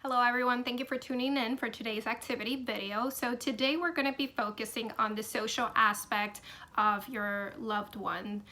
Hello everyone, thank you for tuning in for today's activity video. So today we're going to be focusing on the social aspect of your loved one.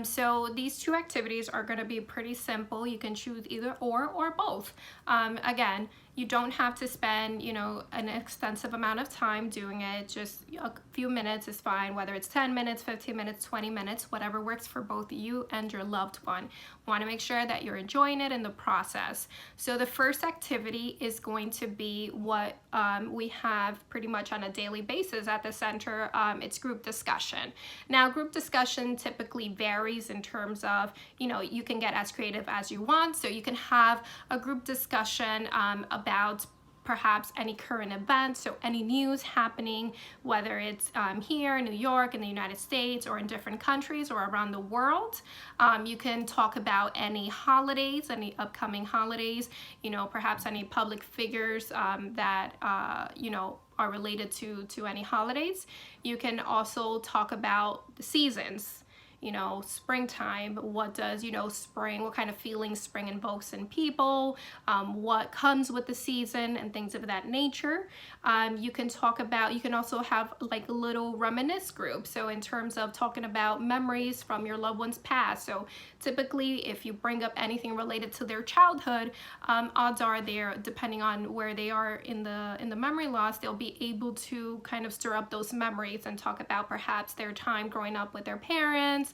So these two activities are going to be pretty simple. You can choose either or both. Again, you don't have to spend, an extensive amount of time doing it. Just a few minutes is fine, whether it's 10 minutes, 15 minutes, 20 minutes, whatever works for both you and your loved one. Want to make sure that you're enjoying it in the process. So the first activity is going to be what we have pretty much on a daily basis at the center. It's group discussion. Now, group discussion typically varies in terms of, you can get as creative as you want. So you can have a group discussion about perhaps any current events, so any news happening, whether it's here in New York, in the United States, or in different countries or around the world. You can talk about any holidays, any upcoming holidays, perhaps any public figures that, are related to any holidays. You can also talk about the seasons. Springtime, what does, spring, what kind of feelings spring invokes in people, what comes with the season and things of that nature. You can also have like a little reminisce group. So in terms of talking about memories from your loved one's past. So typically if you bring up anything related to their childhood, odds are they're, depending on where they are in the memory loss, they'll be able to kind of stir up those memories and talk about perhaps their time growing up with their parents,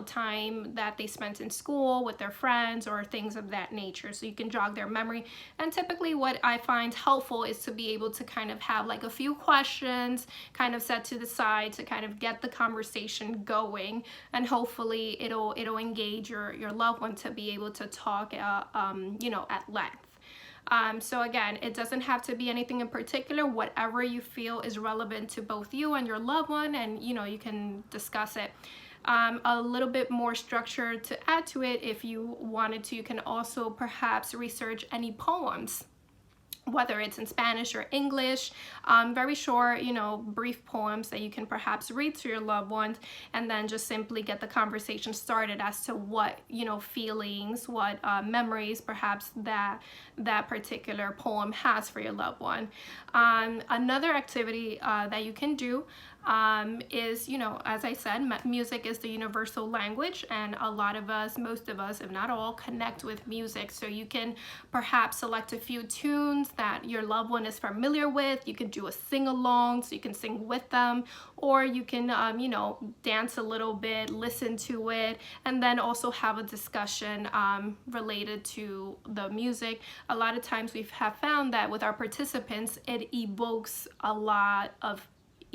time that they spent in school with their friends or things of that nature. So you can jog their memory. And typically what I find helpful is to be able to kind of have like a few questions kind of set to the side to kind of get the conversation going, and hopefully it'll engage your loved one to be able to talk at length. So again, it doesn't have to be anything in particular, whatever you feel is relevant to both you and your loved one, and you can discuss it. A little bit more structure to add to it, if you wanted to, you can also perhaps research any poems, whether it's in Spanish or English, very short, brief poems that you can perhaps read to your loved ones, and then just simply get the conversation started as to what, feelings, what memories perhaps that particular poem has for your loved one. Another activity that you can do is, as I said, music is the universal language, and a lot of us, most of us, if not all, connect with music. So you can perhaps select a few tunes that your loved one is familiar with. You can do a sing-along, so you can sing with them, or you can, dance a little bit, listen to it, and then also have a discussion related to the music. A lot of times we have found that with our participants, it evokes a lot of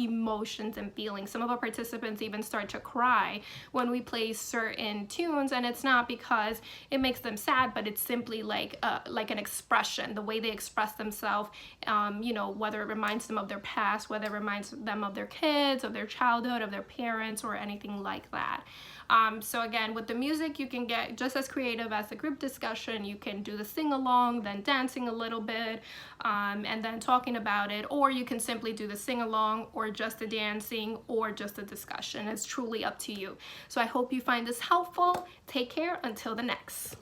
emotions and feelings. Some of our participants even start to cry when we play certain tunes, and it's not because it makes them sad, but it's simply like an expression, the way they express themselves, whether it reminds them of their past, whether it reminds them of their kids, of their childhood, of their parents, or anything like that. So again, with the music, you can get just as creative as the group discussion. You can do the sing-along, then dancing a little bit, and then talking about it, or you can simply do the sing-along, or just the dancing, or just the discussion. It's truly up to you. So I hope you find this helpful. Take care until the next.